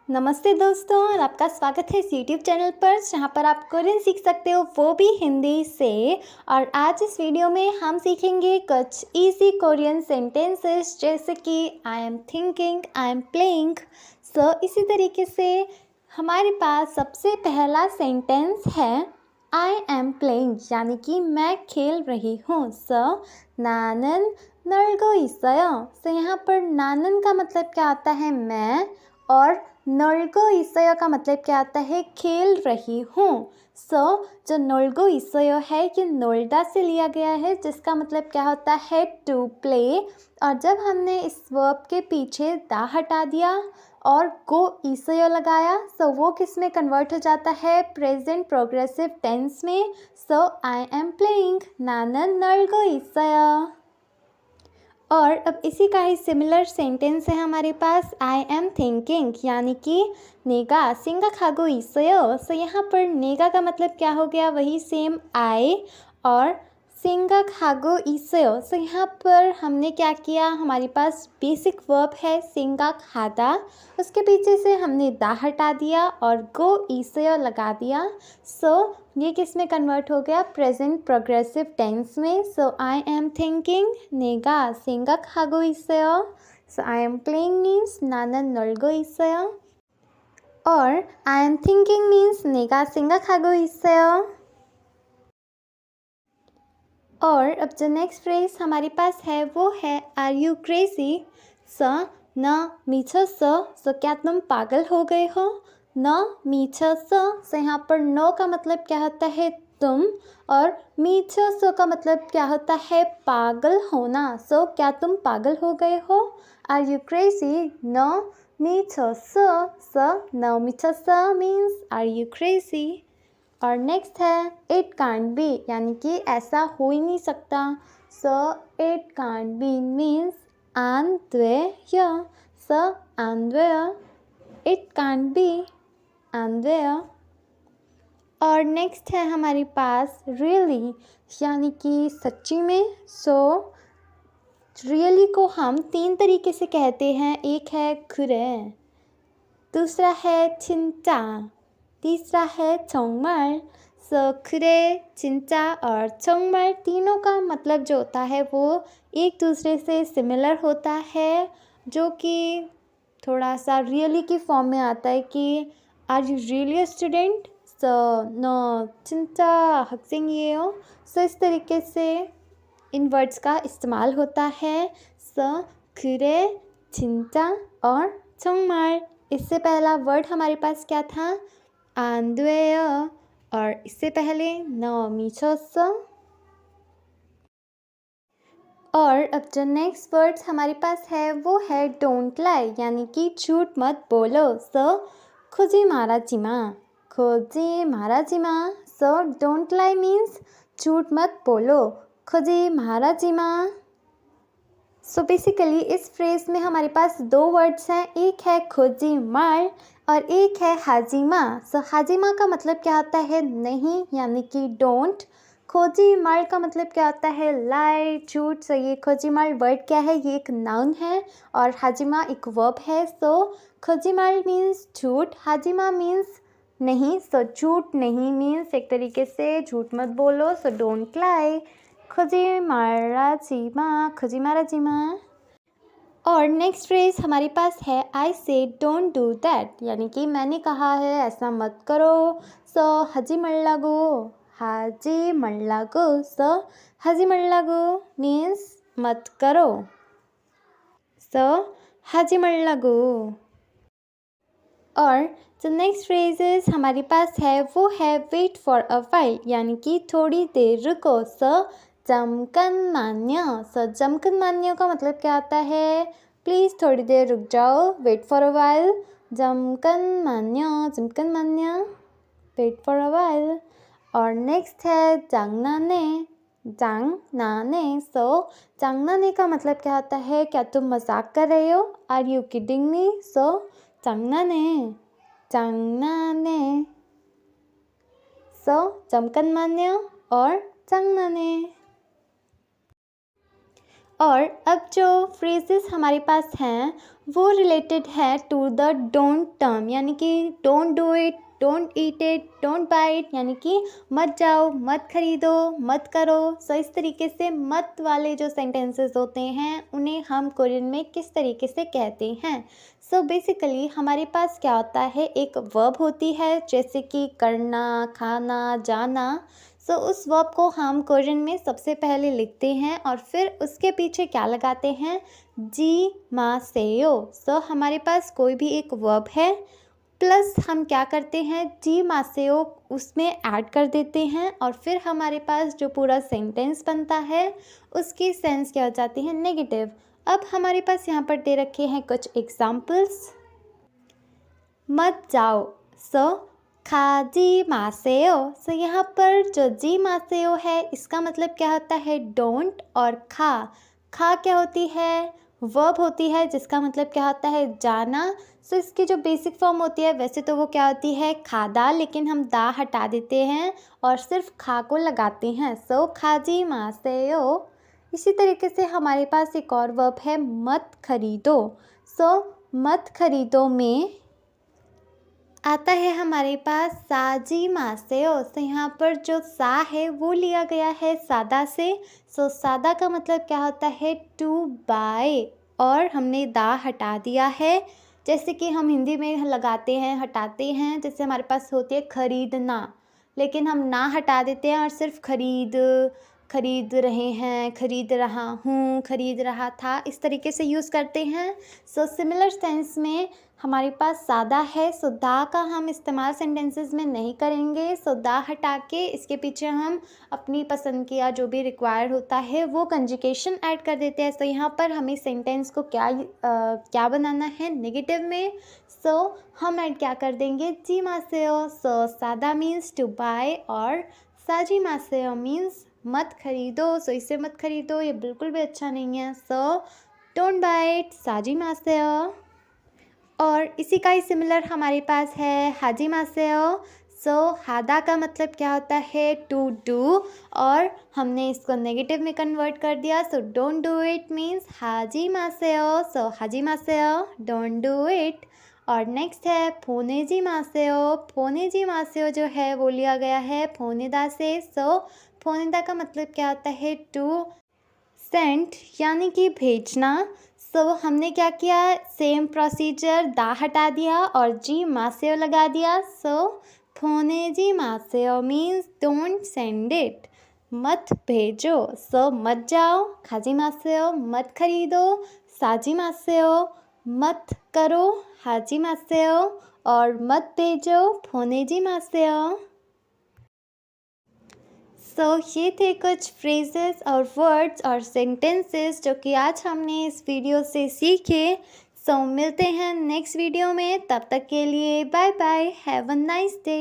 नमस्ते दोस्तों, और आपका स्वागत है इस यूट्यूब चैनल पर जहाँ पर आप कोरियन सीख सकते हो, वो भी हिंदी से। और आज इस वीडियो में हम सीखेंगे कुछ इजी कोरियन सेंटेंसेस, जैसे कि I am thinking, I am playing. So इसी तरीके से हमारे पास सबसे पहला सेंटेंस है आई एम प्लेइंग, यानी कि मैं खेल रही हूँ। सो नानन नर्गो 있어요। सो यहाँ पर नानन का मतलब क्या आता है, मैं, और नर्गो 있어요 का मतलब क्या आता है, खेल रही हूँ। सो जो नर्गो 있어요 है ये नोल्डा से लिया गया है, जिसका मतलब क्या होता है, टू प्ले। और जब हमने इस वर्ब के पीछे दा हटा दिया और गो 있어요 लगाया, सो वो किस में कन्वर्ट हो जाता है, प्रेजेंट प्रोग्रेसिव टेंस में। So I am playing, नानन नर्गो 있어요। और अब इसी का ही सिमिलर सेंटेंस है हमारे पास, आई एम थिंकिंग, यानी कि नेगा सिंगाखागो 있어요। सो यहाँ पर नेगा का मतलब क्या हो गया, वही सेम आई, और सिंगाखागो 있어요। सो यहाँ पर हमने क्या किया, हमारे पास बेसिक वर्ब है सिंगाखादा, उसके पीछे से हमने दा हटा दिया और गो 있어요 लगा दिया। सो ये किस में कन्वर्ट हो गया, प्रेजेंट प्रोग्रेसिव टेंस में। सो आई एम थिंकिंग नेगा 생각하고 있어요। So I am playing means 나는 놀고 있어요, और आई एम थिंकिंग मीन्स 내가 생각하고 있어요। और अब जो नेक्स्ट फ्रेज हमारे पास है वो है आर यू क्रेजी। स न मिछसो, सो क्या तुम पागल हो गए हो। न मिछसो, सो यहाँ पर नो का मतलब क्या होता है, तुम, और मिछसो का मतलब क्या होता है, पागल होना। सो क्या तुम पागल हो गए हो। आर यू क्रेजी न मिछसो। सो न मिछसो मीन्स आर यू क्रेजी। और नेक्स्ट है इट कांट बी, यानी कि ऐसा हो ही नहीं सकता। So it can't be means 안 돼요। So 안 돼요, it can't be, 안 돼요। और नेक्स्ट है हमारे पास रियली, यानी कि सच्ची में। सो रियली को हम 3 तरीके से कहते हैं, एक है 그래, दूसरा है 진짜, तीसरा है 정말। सो 그래, 진짜 और 정말 तीनों का मतलब जो होता है वो एक दूसरे से सिमिलर होता है, जो कि थोड़ा सा रियली की फॉर्म में आता है कि are you really a student. So नो 진짜 학생이에요। सो इस तरीके से इन वर्ड्स का इस्तेमाल होता है। सो 그래, 진짜 और 정말। इससे पहला वर्ड हमारे पास क्या था, 안 돼요, और इससे पहले न मिछसो। और अब जो नेक्स्ट वर्ड्स हमारे पास है वो है डोंट लाई, यानी कि झूठ मत बोलो। सो खोजी माराजी माँ, खोजी माराजी माँ। सो डोंट लाई मीन्स झूठ मत बोलो, खोजी माराजी माँ। सो बेसिकली इस फ्रेज में हमारे पास 2 वर्ड्स हैं, एक है खोजी मार और एक है हाजिमा। सो हाजिमा का मतलब क्या होता है, नहीं, यानी कि डोंट। खोजी मार का मतलब क्या होता है, लाई, झूठ। सो ये खोजी मार वर्ड क्या है, ये एक नाउन है और हाजिमा एक वर्ब है। सो खोजी मार मीन्स झूठ, हाजिमा मीन्स नहीं। सो झूठ नहीं मीन्स एक तरीके से झूठ मत बोलो। सो डोंट लाई, खोजी माराजी माँ, खोजी माराजी माँ। और नेक्स्ट फ्रेज हमारे पास है आई से डोंट डू दैट, यानी कि मैंने कहा है ऐसा मत करो। सो हाजी मल्लागो, हाजी मल्लागो। सो हाजी मल्लागो मीन्स मत करो। सो हाजी मल्लागो। और जो नेक्स्ट फ्रेजेस हमारे पास है वो है वेट फॉर अ वाइल, यानी कि थोड़ी देर रुको। सो 잠깐만요। सो 잠깐만요 का मतलब क्या आता है, प्लीज़ थोड़ी देर रुक जाओ, wait for a while. 잠깐만요, 잠깐만요, wait for a while. और नेक्स्ट है 장난해, 장난해। सो 장난해 का मतलब क्या होता है, क्या तुम मजाक कर रहे हो, आर यू किडिंग मी। सो 장난해, 장난해। सो 잠깐만요 और 장난해। और अब जो फ्रेजेस हमारे पास हैं वो रिलेटेड है टू द डोंट टर्म, यानी कि don't do it, don't eat it, don't buy it, यानी कि मत जाओ, मत खरीदो, मत करो। सो इस तरीके से मत वाले जो सेंटेंसेस होते हैं उन्हें हम कोरियन में किस तरीके से कहते हैं। सो बेसिकली हमारे पास क्या होता है, एक वर्ब होती है जैसे कि करना, खाना, जाना। सो उस वर्ब को हम कोरियन में सबसे पहले लिखते हैं और फिर उसके पीछे क्या लगाते हैं, जी मा सेयो। सो हमारे पास कोई भी एक वर्ब है प्लस हम क्या करते हैं, जी मा सेयो उसमें ऐड कर देते हैं और फिर हमारे पास जो पूरा सेंटेंस बनता है उसकी सेंस क्या हो जाती है, नेगेटिव। अब हमारे पास यहाँ पर दे रखे हैं कुछ एग्जाम्पल्स। मत जाओ, सो खाजी मासेयो। सो यहाँ पर जो जी मासेयो है इसका मतलब क्या होता है, डोंट। और खा क्या होती है, वर्ब होती है जिसका मतलब क्या होता है, जाना। सो इसकी जो बेसिक फॉर्म होती है वैसे तो वो क्या होती है, खादा, लेकिन हम दा हटा देते हैं और सिर्फ खा को लगाते हैं। सो खाजी मासेयो। इसी तरीके से हमारे पास एक और वर्ब है, मत खरीदो। सो मत खरीदो में आता है हमारे पास साजी मासेओ। तो यहाँ पर जो सा है वो लिया गया है सादा से। सो सादा का मतलब क्या होता है, टू बाय, और हमने दा हटा दिया है। जैसे कि हम हिंदी में लगाते हैं, हटाते हैं, जैसे हमारे पास होती है खरीदना, लेकिन हम ना हटा देते हैं और सिर्फ खरीद रहे हैं, खरीद रहा हूँ, खरीद रहा था, इस तरीके से यूज़ करते हैं। सो सिमिलर सेंस में हमारे पास सादा है, सो दा का हम इस्तेमाल सेंटेंसेस में नहीं करेंगे। सो दा हटा के इसके पीछे हम अपनी पसंद की या जो भी रिक्वायर्ड होता है वो कंजुगेशन ऐड कर देते हैं। सो यहाँ पर हमें सेंटेंस को क्या बनाना है, नेगेटिव में। सो हम ऐड क्या कर देंगे, जी मासेओ। सो सादा मीन्स टू बाय और साजी मासेओ मीन्स मत खरीदो। सो इसे मत खरीदो, ये बिल्कुल भी अच्छा नहीं है। सो डोंट बाय इट, साजी मासेओ। और इसी का ही सिमिलर हमारे पास है हाजी मासेओ। सो हादा का मतलब क्या होता है, टू डू, और हमने इसको नेगेटिव में कन्वर्ट कर दिया। So don't do it means हाजी मासेओ। सो हाजी मासेओ, डोंट डू इट। और नेक्स्ट है फोनेजी मासेओ। फोनेजी मासेओ जो है वो लिया गया है फोनेदा से। सो फोनेदा का मतलब क्या होता है, टू सेंड, यानी कि भेजना। सो हमने क्या किया, सेम प्रोसीजर, दा हटा दिया और जी मासेओ लगा दिया। सो फोने जी मासेओ मीन्स डोंट सेंड इट, मत भेजो। सो मत जाओ, खाजी मासेओ, मत खरीदो, साजी मासेओ, मत करो, हाजी मासेओ, और मत भेजो, फोने जी मासेओ। सो ये थे कुछ फ्रेजेस और वर्ड्स और सेंटेंसेस जो कि आज हमने इस वीडियो से सीखे। सो मिलते हैं नेक्स्ट वीडियो में, तब तक के लिए bye bye, have a nice day.